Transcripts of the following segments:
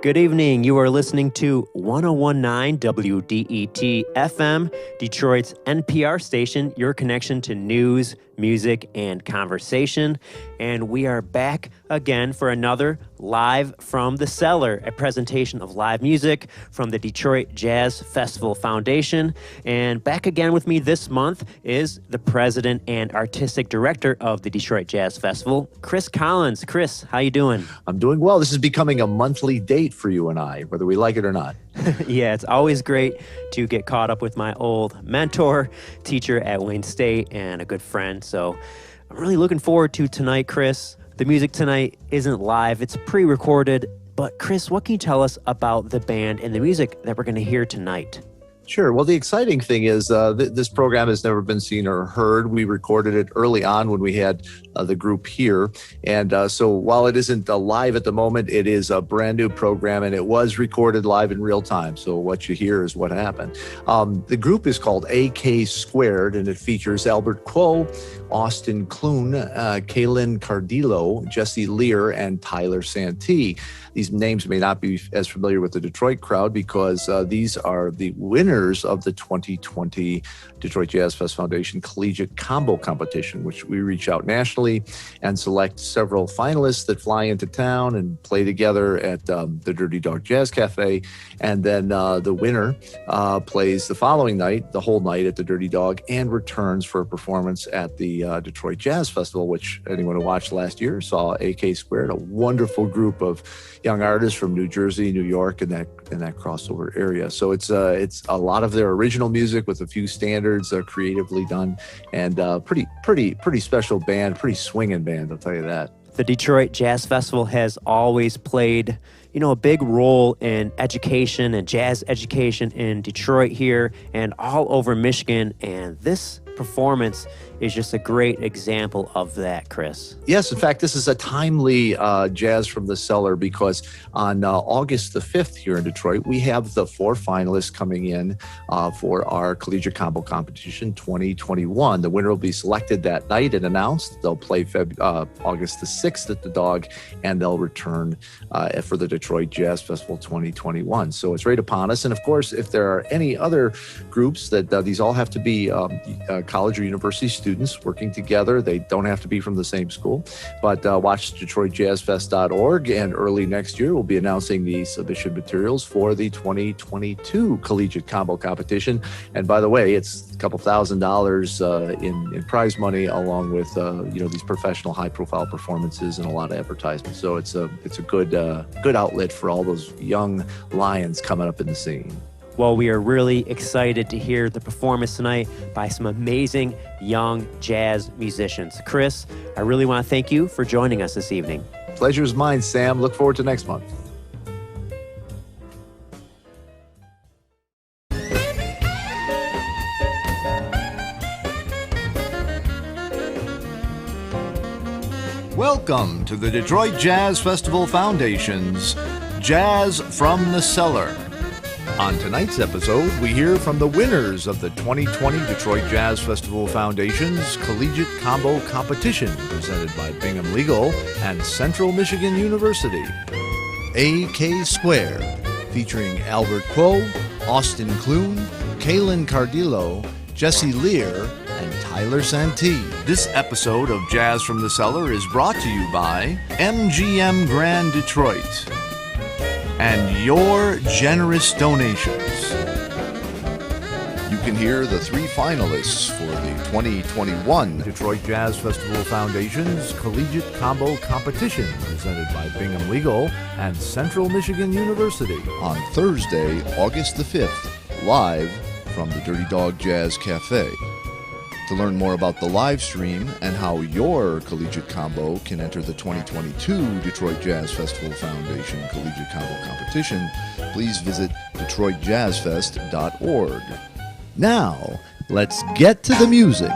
Good evening. You are listening to 1019 WDET FM, Detroit's NPR station, your connection to news, music, and conversation. And we are back again for another Live from the Cellar, a presentation of live music from the Detroit Jazz Festival Foundation. And back again with me this month is the president and artistic director of the Detroit Jazz Festival, Chris Collins. Chris, how you doing? I'm doing well. This is becoming a monthly date for you and I, whether we like it or not. Yeah, it's always great to get caught up with my old mentor, teacher at Wayne State, and a good friend. So I'm really looking forward to tonight, Chris. The music tonight isn't live, it's pre-recorded. But Chris, what can you tell us about the band and the music that we're going to hear tonight? Sure. Well, the exciting thing is this program has never been seen or heard. We recorded it early on when we had the group here. And so while it isn't live at the moment, it is a brand new program and it was recorded live in real time. So what you hear is what happened. The group is called AK Squared and it features Albert Quo, Austin Clune, Caelan Cardello, Jesse Lear, and Tyler Santee. These names may not be as familiar with the Detroit crowd because these are the winners of the 2020 Detroit Jazz Fest Foundation Collegiate Combo Competition, which we reach out nationally and select several finalists that fly into town and play together at the Dirty Dog Jazz Cafe. And then the winner plays the following night, the whole night at the Dirty Dog, and returns for a performance at the Detroit Jazz Festival, which anyone who watched last year saw AK Squared, a wonderful group of young artists from New Jersey, New York, and that crossover area. So it's a lot of their original music with a few standards creatively done, and pretty special band, pretty swinging band, I'll tell you that. The Detroit Jazz Festival has always played, a big role in education and jazz education in Detroit here and all over Michigan, and this performance is just a great example of that, Chris. Yes, in fact, this is a timely Jazz from the Cellar because on August the 5th here in Detroit, we have the 4 finalists coming in for our Collegiate Combo Competition 2021. The winner will be selected that night and announced. They'll play August the 6th at the Dog, and they'll return for the Detroit Jazz Festival 2021. So it's right upon us. And of course, if there are any other groups that these all have to be college or university students working together. They don't have to be from the same school, but watch DetroitJazzFest.org, and early next year we'll be announcing the submission materials for the 2022 Collegiate Combo Competition. And by the way, it's a couple $1,000s in prize money, along with these professional high-profile performances and a lot of advertisements. So it's a good outlet for all those young lions coming up in the scene. Well, we are really excited to hear the performance tonight by some amazing young jazz musicians. Chris, I really want to thank you for joining us this evening. Pleasure is mine, Sam. Look forward to next month. Welcome to the Detroit Jazz Festival Foundation's Jazz from the Cellar. On tonight's episode, we hear from the winners of the 2020 Detroit Jazz Festival Foundation's Collegiate Combo Competition, presented by Bingham Legal and Central Michigan University. AK Squared, featuring Albert Quo, Austin Clune, Caelan Cardello, Jesse Lear, and Tyler Santee. This episode of Jazz from the Cellar is brought to you by MGM Grand Detroit and your generous donations. You can hear the 3 finalists for the 2021 Detroit Jazz Festival Foundation's Collegiate Combo Competition, presented by Bingham Legal and Central Michigan University, on Thursday, August the 5th, live from the Dirty Dog Jazz Cafe. To learn more about the live stream and how your Collegiate Combo can enter the 2022 Detroit Jazz Festival Foundation Collegiate Combo Competition, please visit DetroitJazzFest.org. Now, let's get to the music.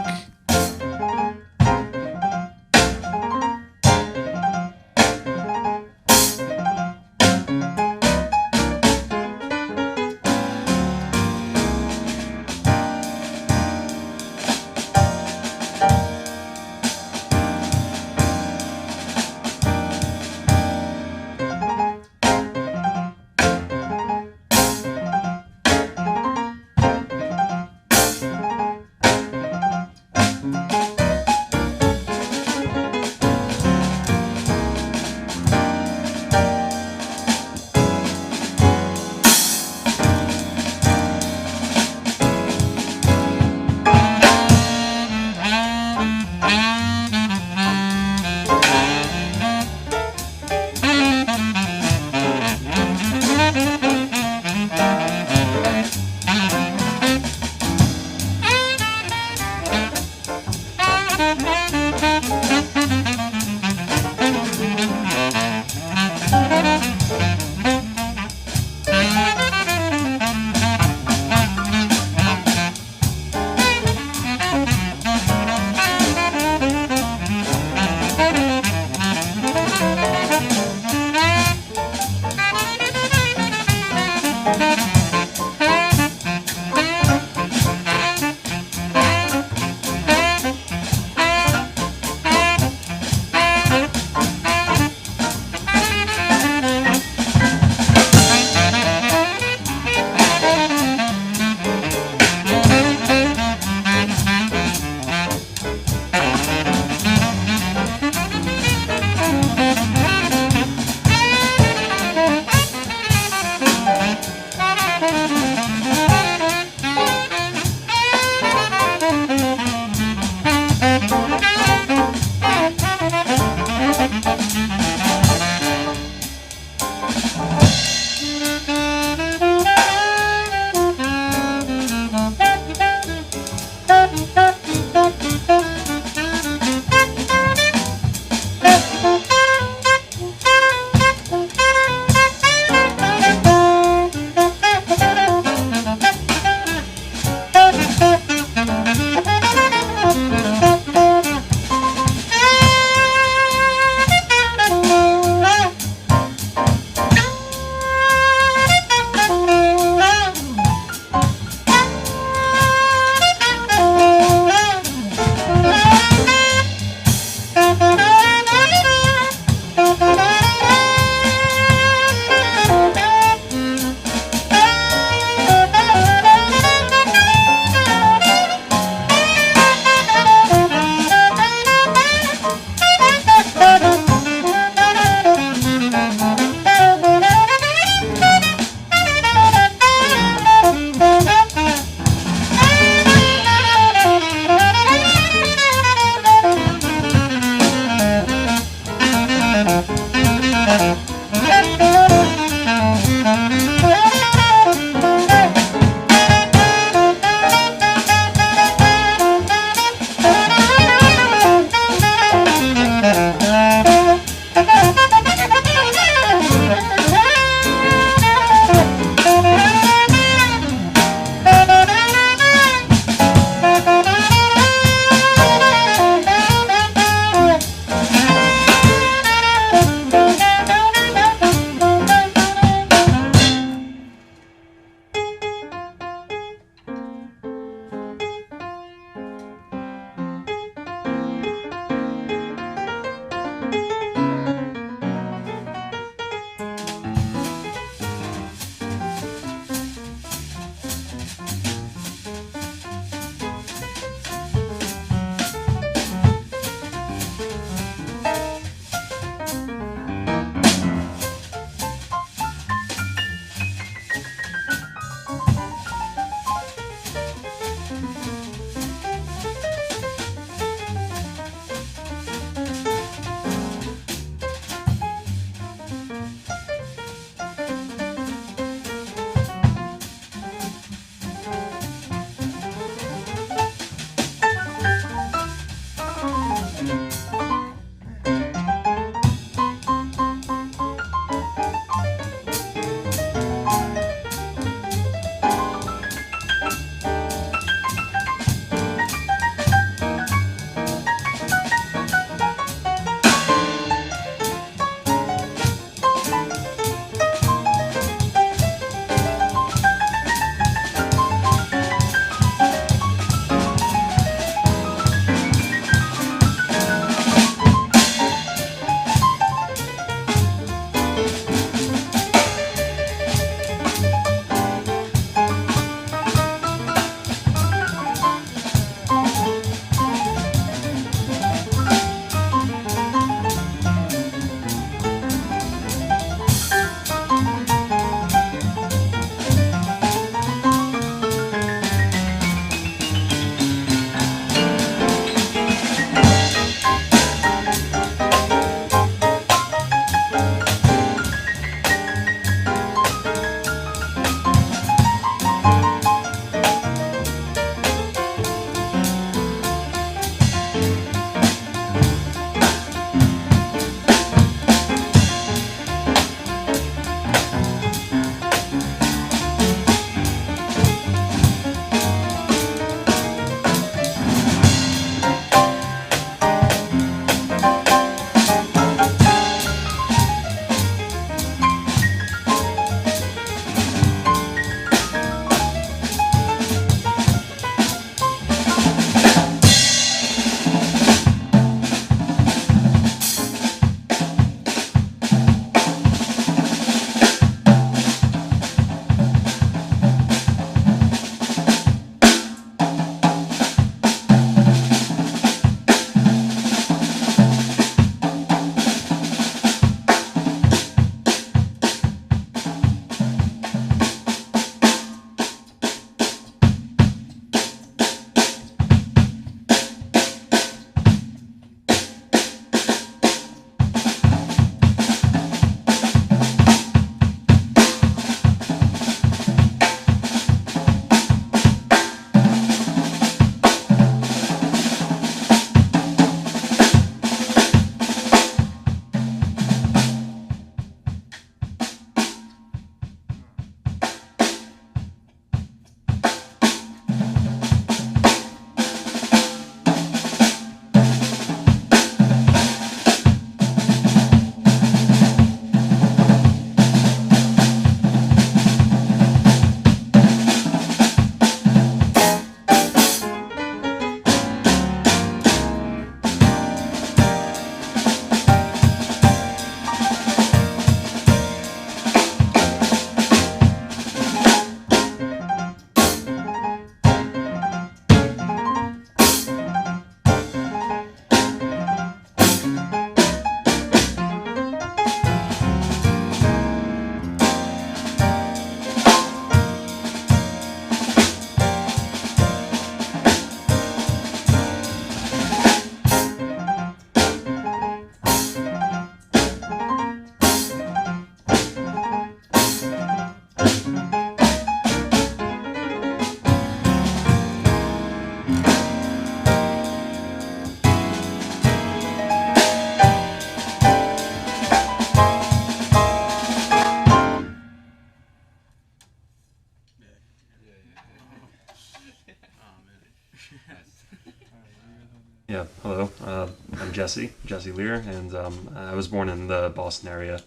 Jesse Lear, and I was born in the Boston area,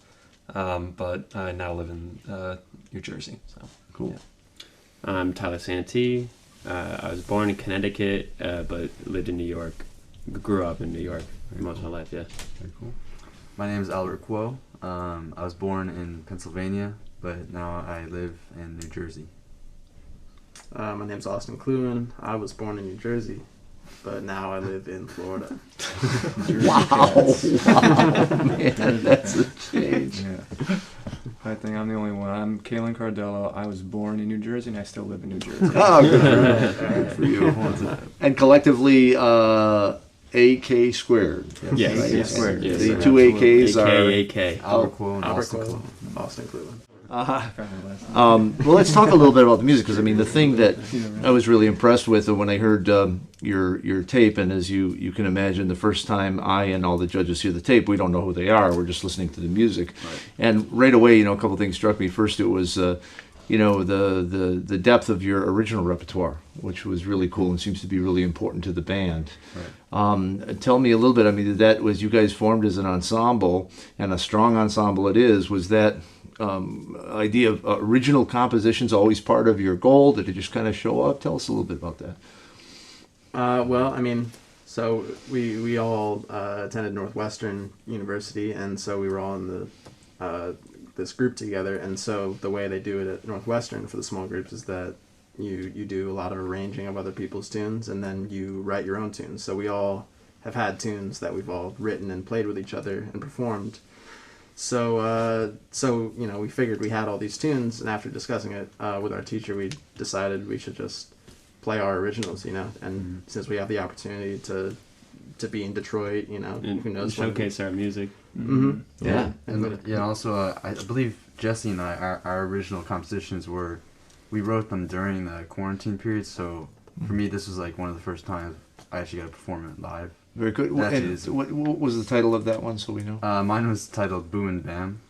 but I now live in New Jersey. So Cool. Yeah. I'm Tyler Santee. I was born in Connecticut, but lived in New York. Grew up in New York most of my life, yeah. Very cool. My name is Albert Kuo. I was born in Pennsylvania, but now I live in New Jersey. My name's Austin Klewan. I was born in New Jersey, but now I live in Florida. Wow, man, that's a change. Yeah. I think I'm the only one. I'm Caelan Cardello. I was born in New Jersey and I still live in New Jersey. Oh, good for you. And collectively, AK squared. Yes, right? yes, Squared. yes, The sir. two AKs are. AK. Albert Kuo and Albert Austin Klewan, Kuo. Austin Klewan. Well, let's talk a little bit about the music, because I mean, the thing that I was really impressed with when I heard your tape, and as you can imagine, the first time I and all the judges hear the tape, we don't know who they are. We're just listening to the music, and right away, a couple things struck me. First, it was the depth of your original repertoire, which was really cool and seems to be really important to the band. Right. Tell me a little bit. I mean, that was you guys formed as an ensemble, and a strong ensemble it is. Was that idea of original compositions always part of your goal? Did it just kind of show up? Tell us a little bit about that. Well, I mean, so we all attended Northwestern University, and so we were all in this group together. And so the way they do it at Northwestern for the small groups is that you do a lot of arranging of other people's tunes, and then you write your own tunes. So we all have had tunes that we've all written and played with each other and performed. So we figured we had all these tunes, and after discussing it with our teacher, we decided we should just play our originals, and since we have the opportunity to be in Detroit, And who knows, showcase our music. Mm-hmm. Yeah. And also, I believe Jesse and I, our original compositions we wrote them during the quarantine period, so for me, this was like one of the first times I actually got to perform it live. Very good. And what was the title of that one, so we know? Mine was titled Boo and Bam.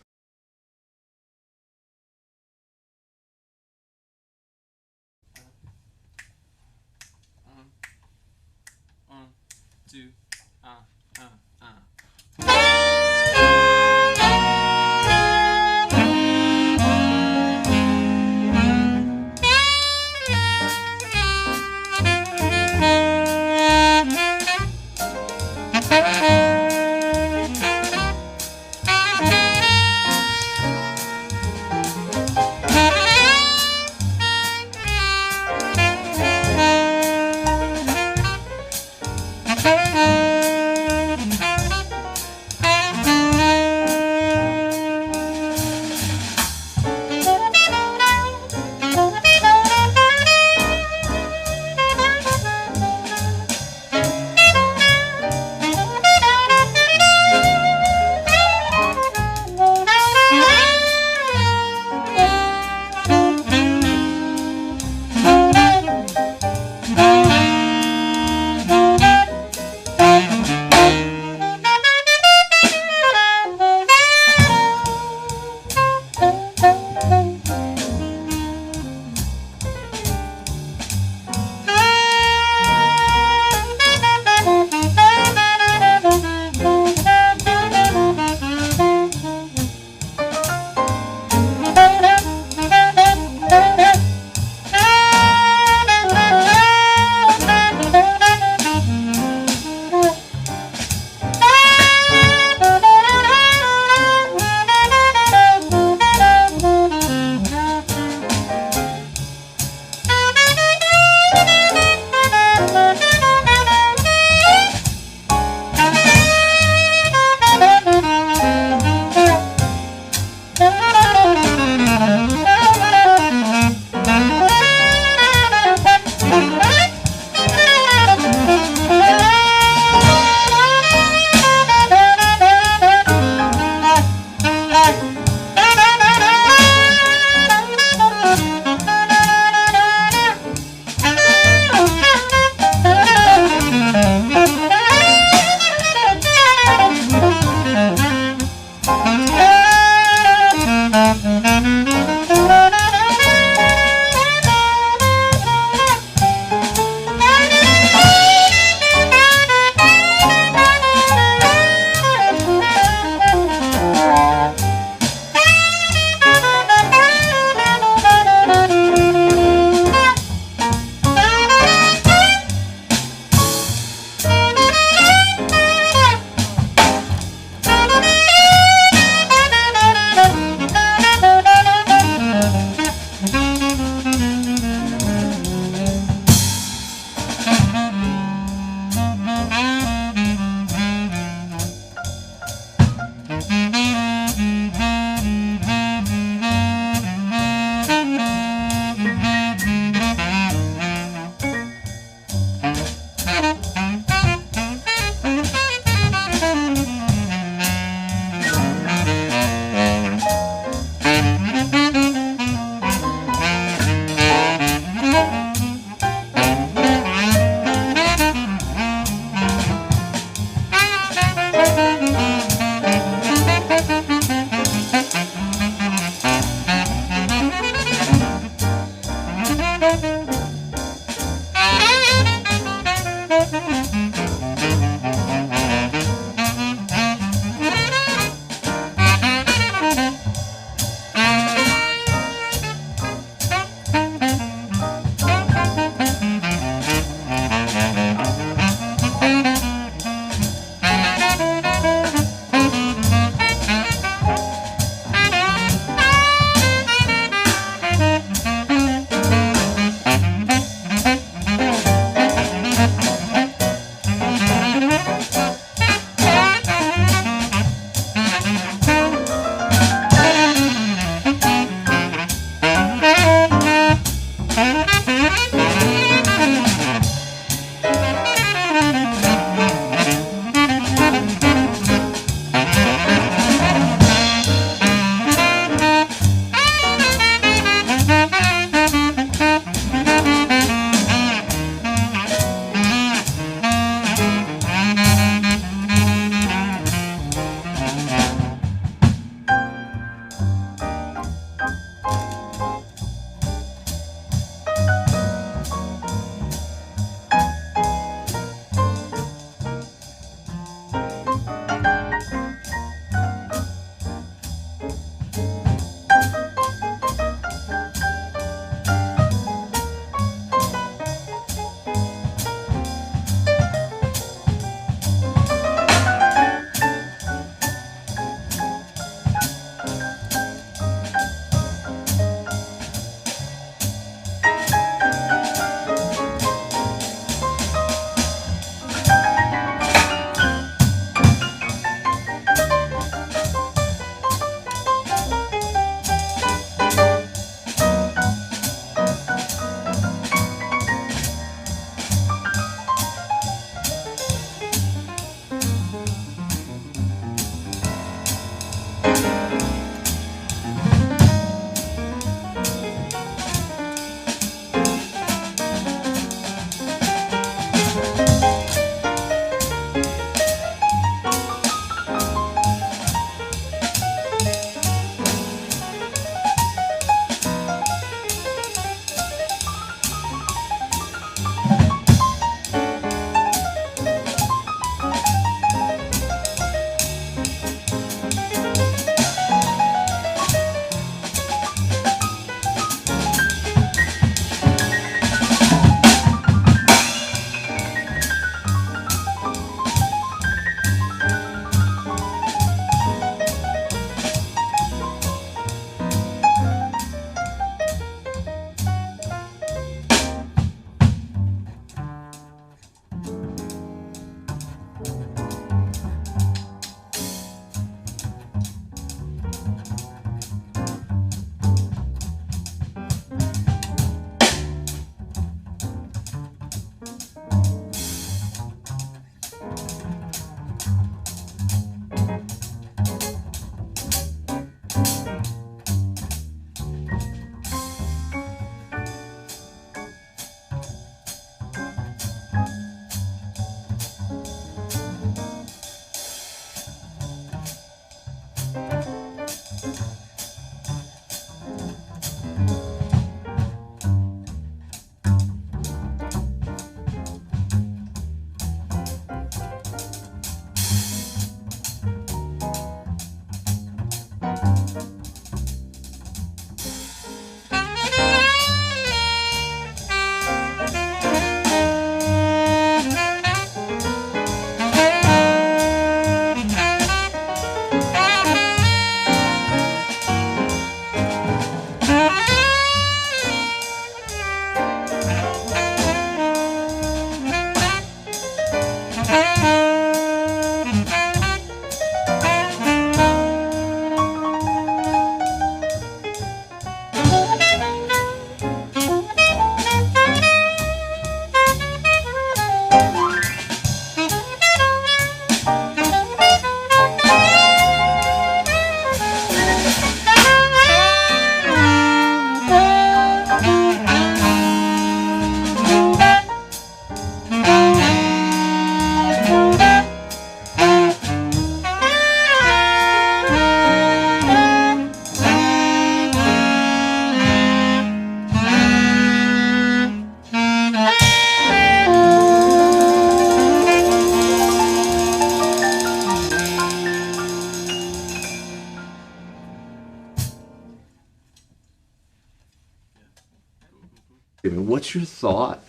What's your thought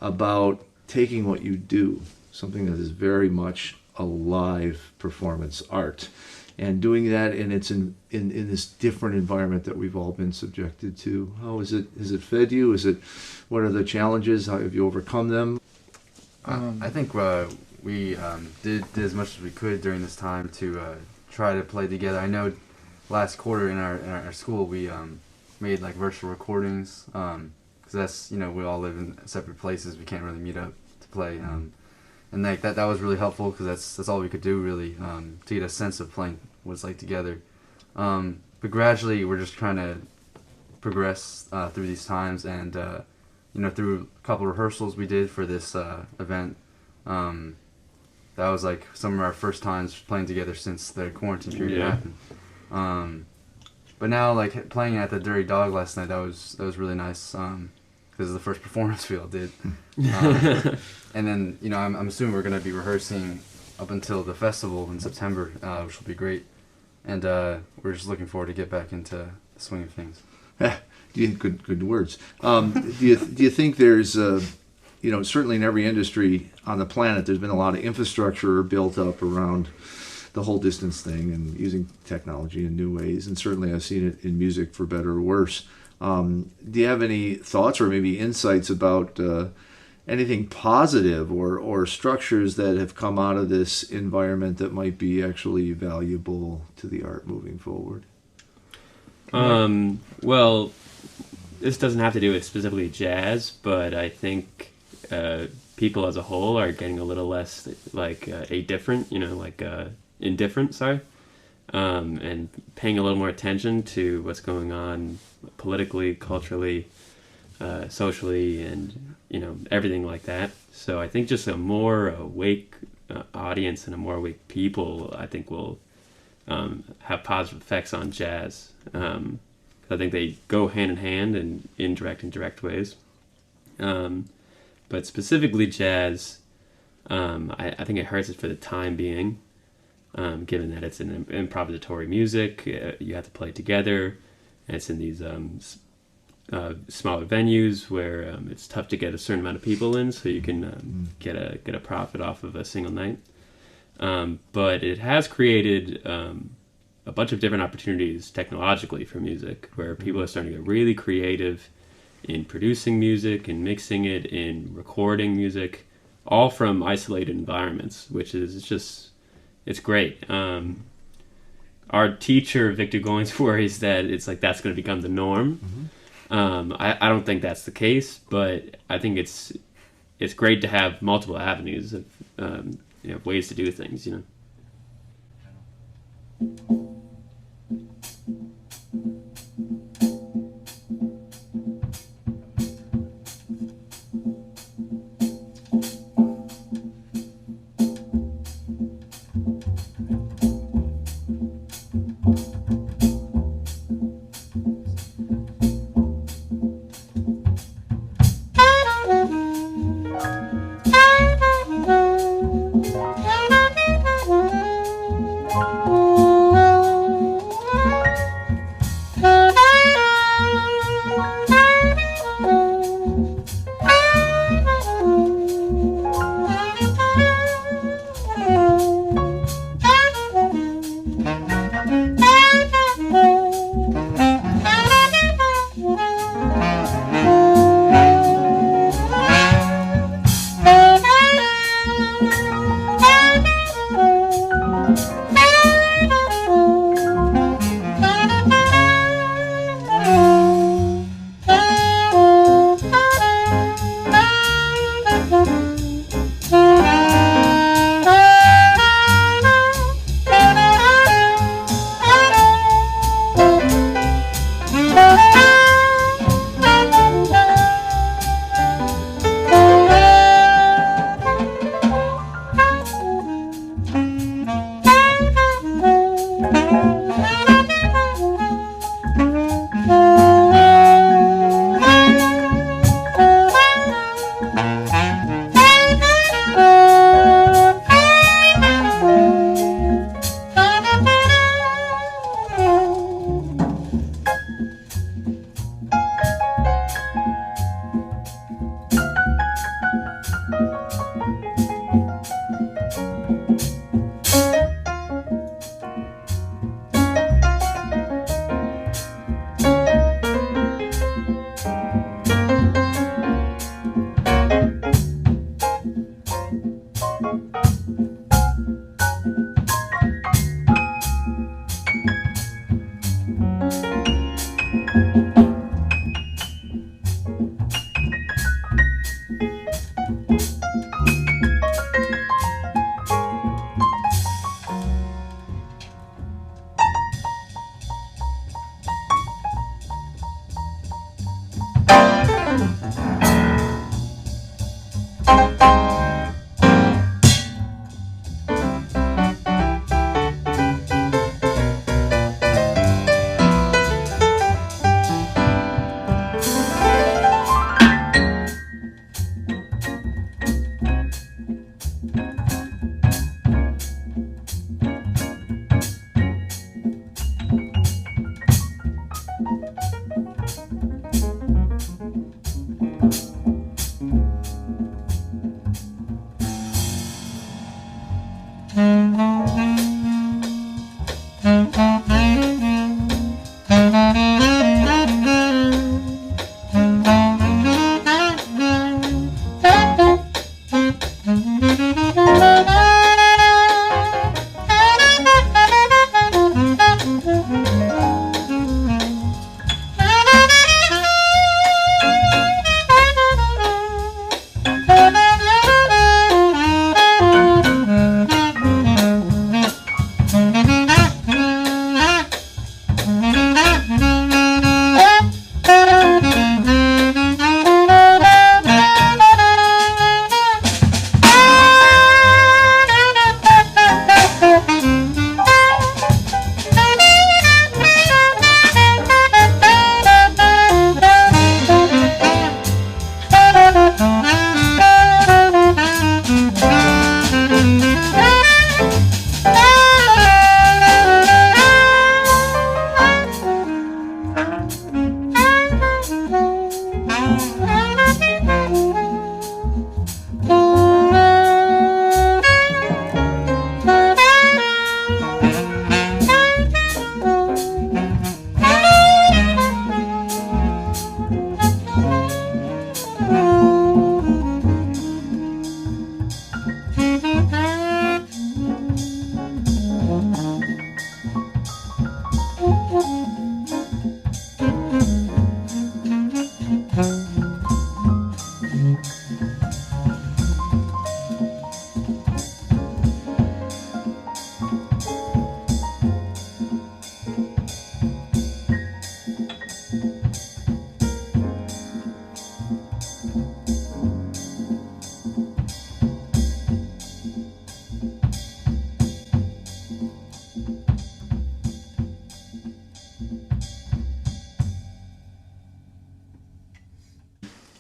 about taking what you do, something that is very much a live performance art, and doing that in this different environment that we've all been subjected to? How is it? Has it fed you? What are the challenges? How have you overcome them? I think we did as much as we could during this time to try to play together. I know last quarter in our school we made like virtual recordings because that's, we all live in separate places. We can't really meet up to play, and like that was really helpful because that's all we could do really to get a sense of playing what it's like together. But gradually we're just trying to progress through these times, and through a couple rehearsals we did for this event. That was like some of our first times playing together since the quarantine period happened. But now, like playing at the Dirty Dog last night, that was really nice because it's the first performance we all did. And then I'm assuming we're gonna be rehearsing up until the festival in September, which will be great. And we're just looking forward to get back into the swing of things. Good words. Do you think there's certainly in every industry on the planet, there's been a lot of infrastructure built up around the whole distance thing and using technology in new ways, and certainly I've seen it in music for better or worse. Do you have any thoughts or maybe insights about anything positive or structures that have come out of this environment that might be actually valuable to the art moving forward? Well, this doesn't have to do with specifically jazz, but I think people as a whole are getting a little less indifferent, sorry, and paying a little more attention to what's going on politically, culturally, socially, and everything like that. So I think just a more awake audience and a more awake people, I think, will have positive effects on jazz. I think they go hand in hand in indirect and direct ways. But specifically jazz, I think it hurts it for the time being, given that it's an improvisatory music. You have to play together, and it's in these smaller venues where it's tough to get a certain amount of people in, so you can get a profit off of a single night. But it has created a bunch of different opportunities technologically for music, where people are starting to get really creative in producing music and mixing it, in recording music, all from isolated environments, which is it's great. Our teacher, Victor Goins, worries that it's like that's going to become the norm. I don't think that's the case, but I think it's great to have multiple avenues of ways to do things,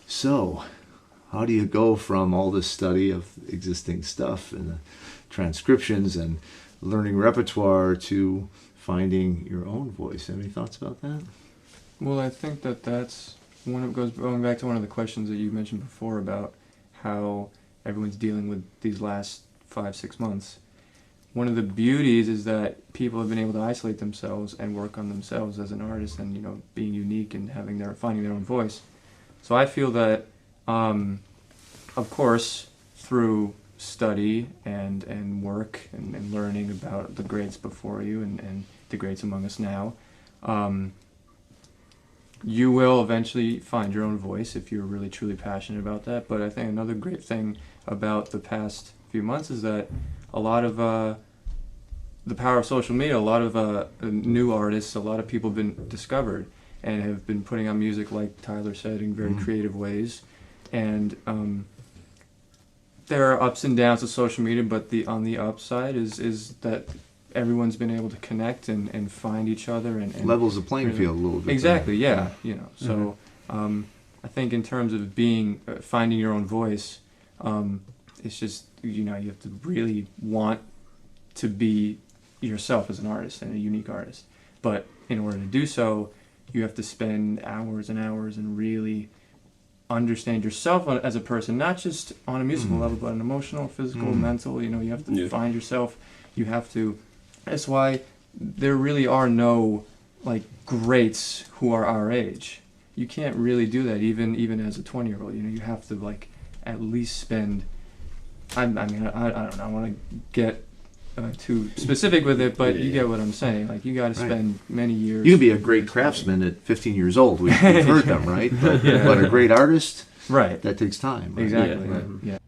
So, how do you go from all this study of existing stuff and the transcriptions and learning repertoire to finding your own voice? Any thoughts about that? Well, I think that's going back to one of the questions that you mentioned before about how everyone's dealing with these last 5-6 months. One of the beauties is that people have been able to isolate themselves and work on themselves as an artist, and being unique and finding their own voice. So I feel that, of course, through study and work and learning about the greats before you and the greats among us now, you will eventually find your own voice if you're really truly passionate about that. But I think another great thing about the past few months is that a lot of the power of social media, a lot of new artists, a lot of people have been discovered and have been putting out music, like Tyler said, in very creative ways. And there are ups and downs of social media, but on the upside is that everyone's been able to connect and find each other and Levels the playing field a little bit. Exactly, yeah. So I think in terms of finding your own voice, it's just you have to really want to be yourself as an artist and a unique artist. But in order to do so, you have to spend hours and hours and really understand yourself as a person, not just on a musical level, but an emotional, physical, mental. You have to find yourself. You have to. That's why there really are no greats who are our age. You can't really do that even as a 20-year-old. You have to at least spend. I mean, I don't know. I want to get too specific with it, but you get what I'm saying. You got to spend many years. You can be a great craftsman at 15 years old. We've heard them, right? But a great artist, right? That takes time. Right? Exactly. Yeah.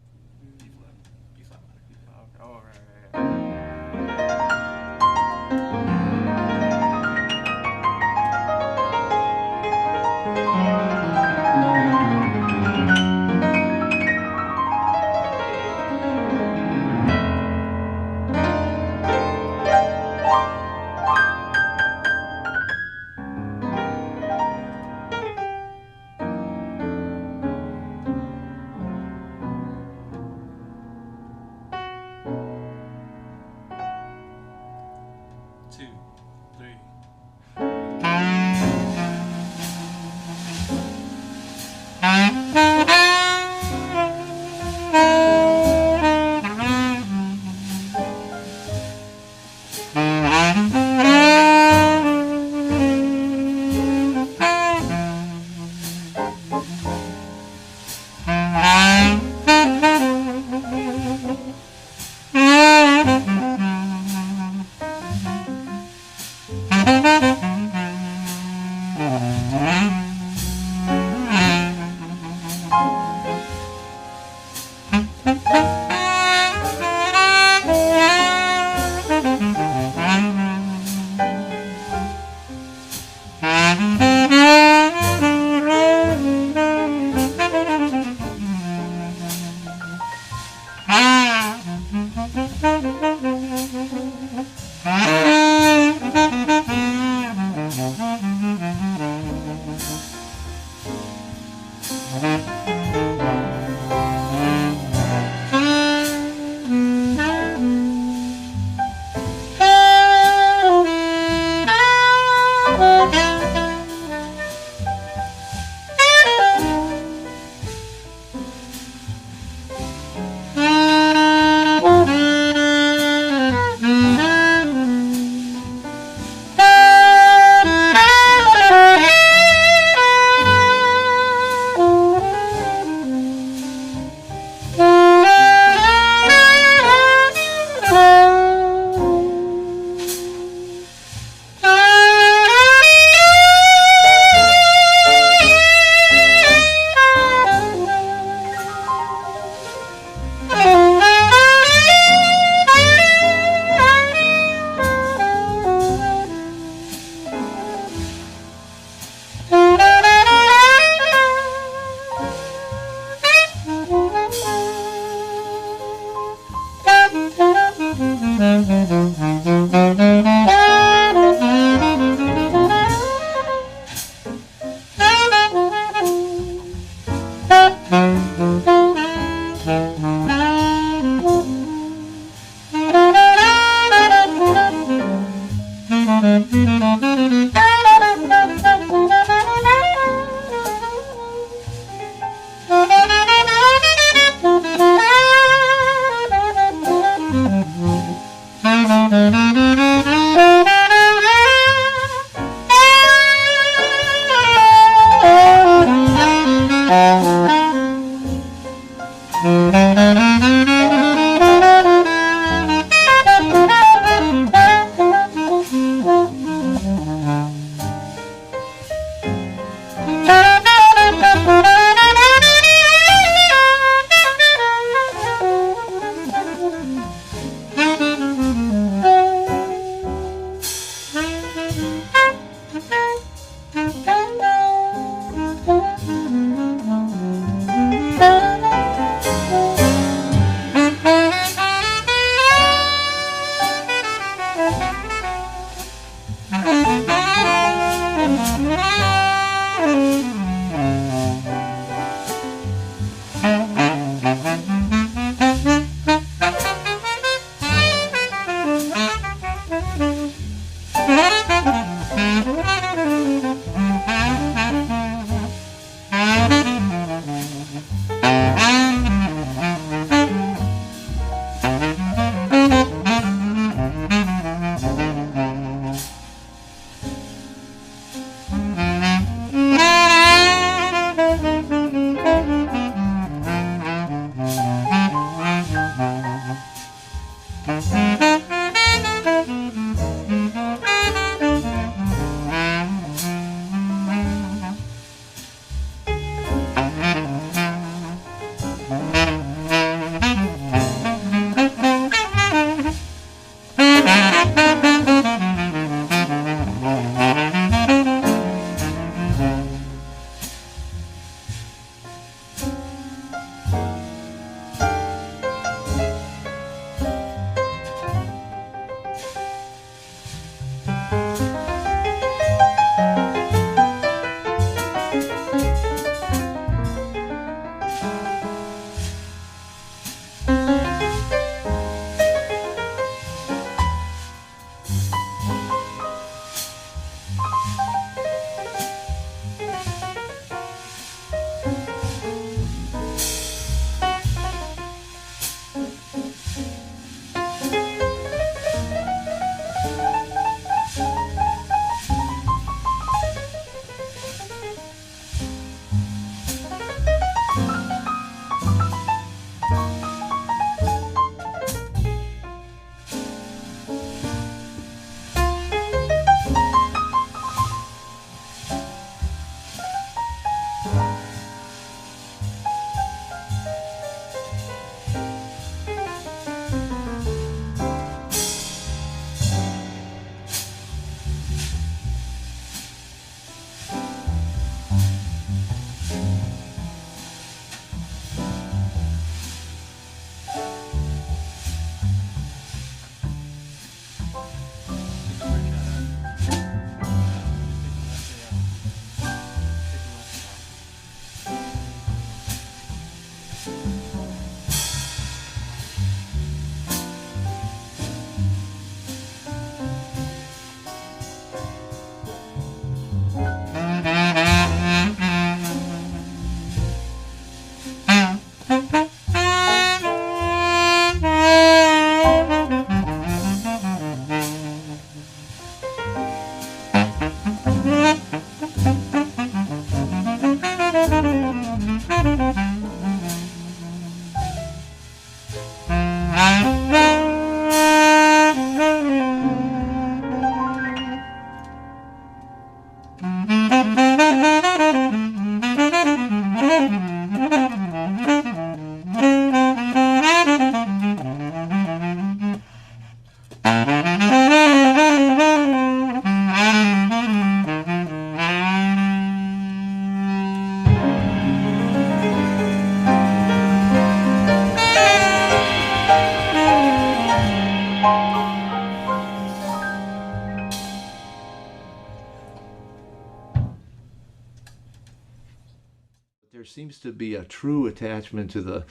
There seems to be a true attachment to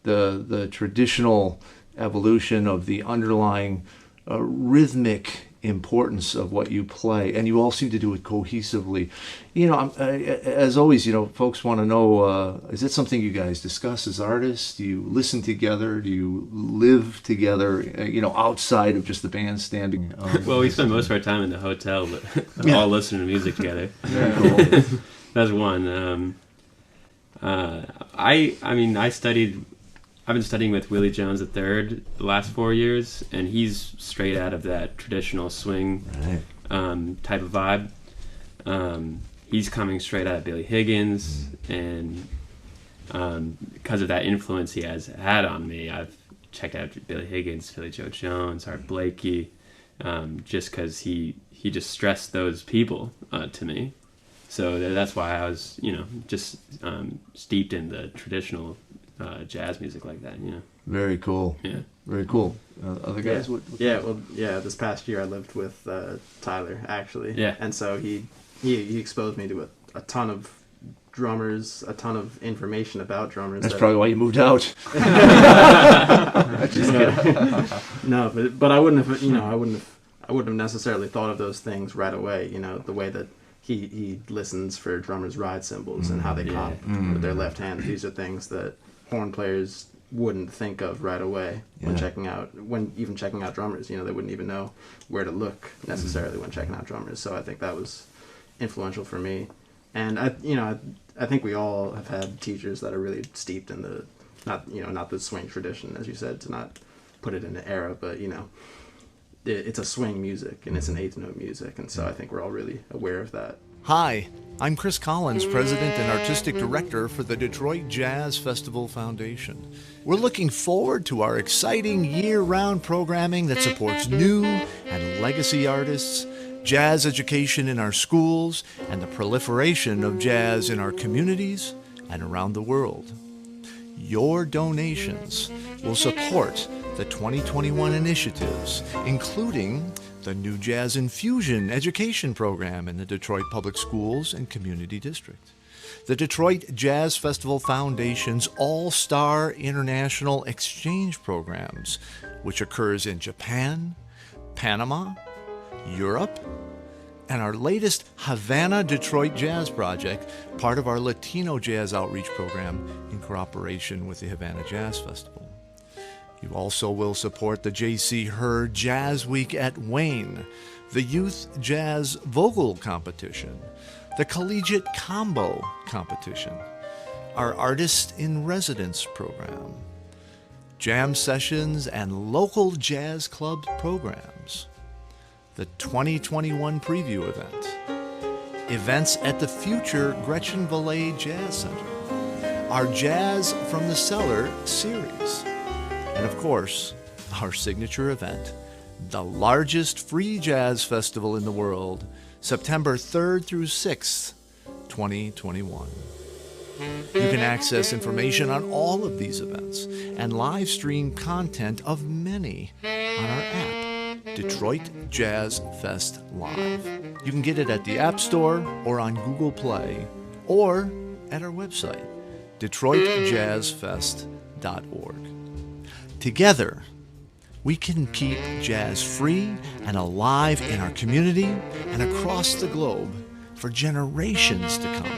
the traditional evolution of the underlying rhythmic importance of what you play, and you all seem to do it cohesively. You know, as always, you know, folks want to know, is it something you guys discuss as artists? Do you listen together? Do you live together, you know, outside of just the bandstanding? Well, we spend most of our time in the hotel, but all listening to music together. Very cool. That's one. I've been studying with Willie Jones III the last 4 years, and he's straight out of that traditional swing type of vibe. He's coming straight out of Billy Higgins, and because of that influence he has had on me, I've checked out Billy Higgins, Philly Joe Jones, Art Blakey, just because he just stressed those people to me. So that's why I was, you know, just steeped in the traditional jazz music like that, you know. Very cool. Yeah. Very cool. Other guys? This past year I lived with Tyler, actually. Yeah. And so he exposed me to a ton of drummers, a ton of information about drummers. That's probably why you moved out. No, but I wouldn't have necessarily thought of those things right away, you know, the way that he listens for drummers' ride cymbals and how they comp with their left hand. These are things that horn players wouldn't think of right away when checking out drummers. You know, they wouldn't even know where to look necessarily when checking out drummers. So I think that was influential for me. And I think we all have had teachers that are really steeped in the not the swing tradition, as you said, to not put it in an era, but you know, it's a swing music and it's an eighth note music, and so I think we're all really aware of that. Hi, I'm Chris Collins, President and Artistic Director for the Detroit Jazz Festival Foundation. We're looking forward to our exciting year-round programming that supports new and legacy artists, jazz education in our schools, and the proliferation of jazz in our communities and around the world. Your donations will support the 2021 initiatives, including the new Jazz Infusion education program in the Detroit Public Schools and Community District, the Detroit Jazz Festival Foundation's All-Star International Exchange Programs, which occurs in Japan, Panama, Europe, and our latest Havana Detroit Jazz Project, part of our Latino Jazz Outreach Program in cooperation with the Havana Jazz Festival. You also will support the J.C. Hurd Jazz Week at Wayne, the Youth Jazz Vocal Competition, the Collegiate Combo Competition, our Artist in Residence program, jam sessions and local jazz club programs, the 2021 preview event, events at the future Gretchen Valet Jazz Center, our Jazz from the Cellar series, and of course, our signature event, the largest free jazz festival in the world, September 3rd through 6th, 2021. You can access information on all of these events and live stream content of many on our app, Detroit Jazz Fest Live. You can get it at the App Store or on Google Play or at our website, DetroitJazzFest.org. Together, we can keep jazz free and alive in our community and across the globe for generations to come.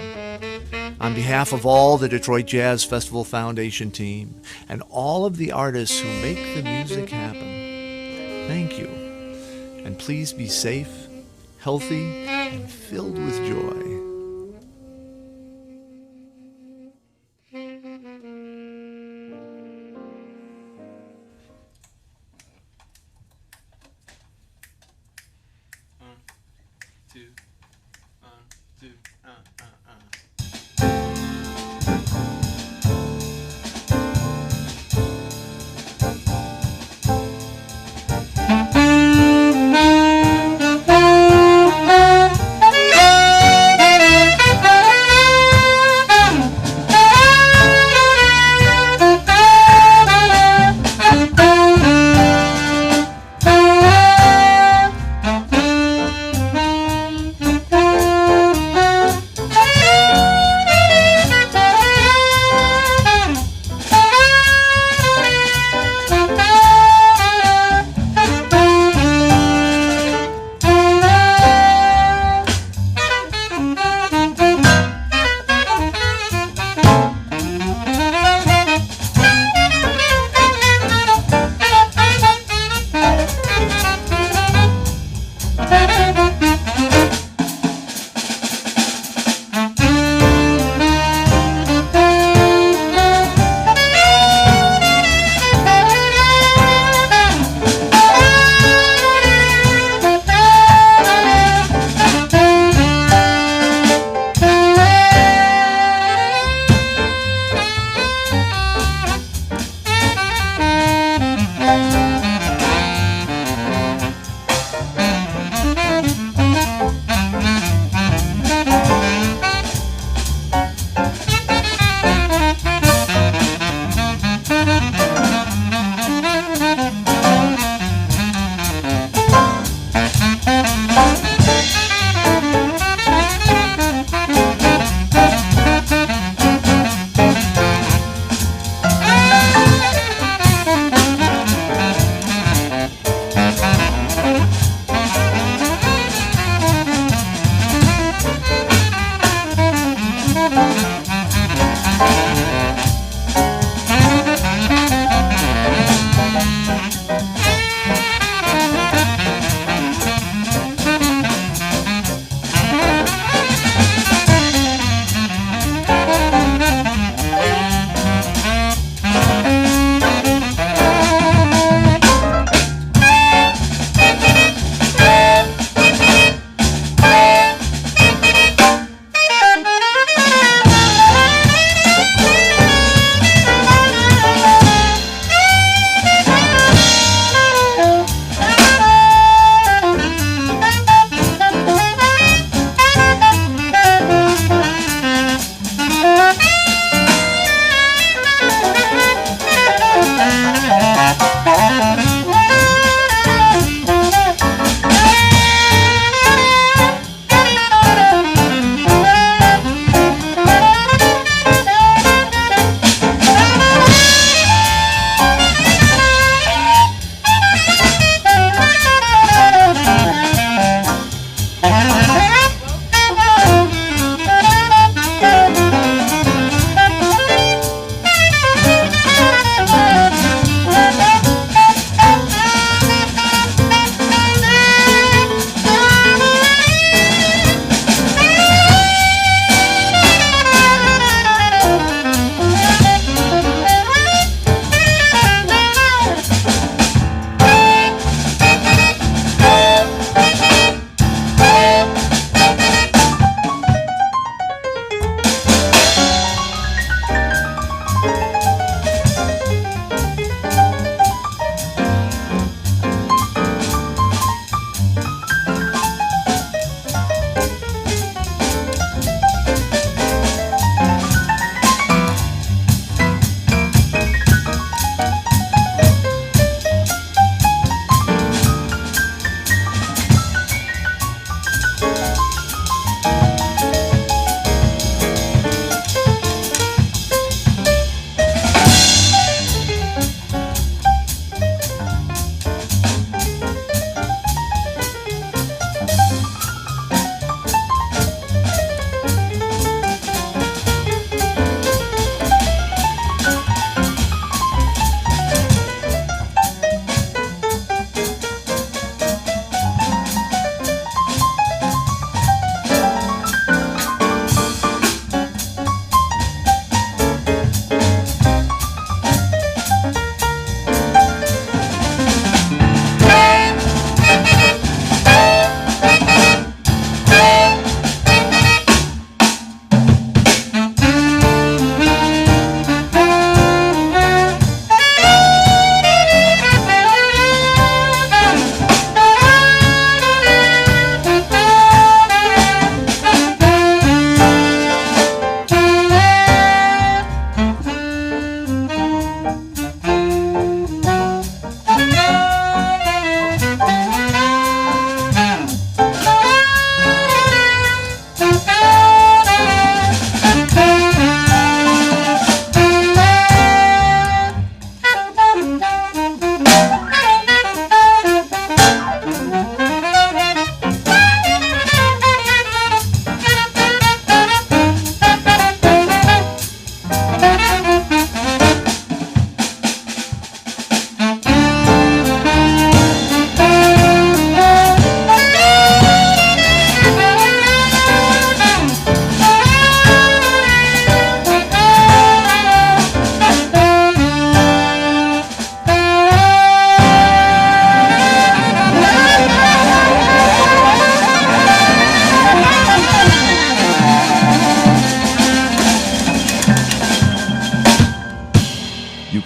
On behalf of all the Detroit Jazz Festival Foundation team and all of the artists who make the music happen, thank you. And please be safe, healthy, and filled with joy.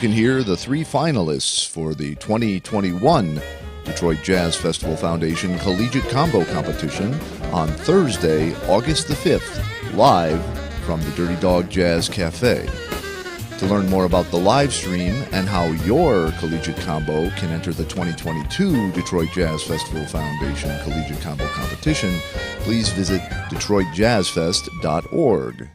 can hear the 3 finalists for the 2021 Detroit Jazz Festival Foundation Collegiate Combo Competition on Thursday, August the 5th, live from the Dirty Dog Jazz Cafe. To learn more about the live stream and how your collegiate combo can enter the 2022 Detroit Jazz Festival Foundation Collegiate Combo Competition, please visit DetroitJazzFest.org.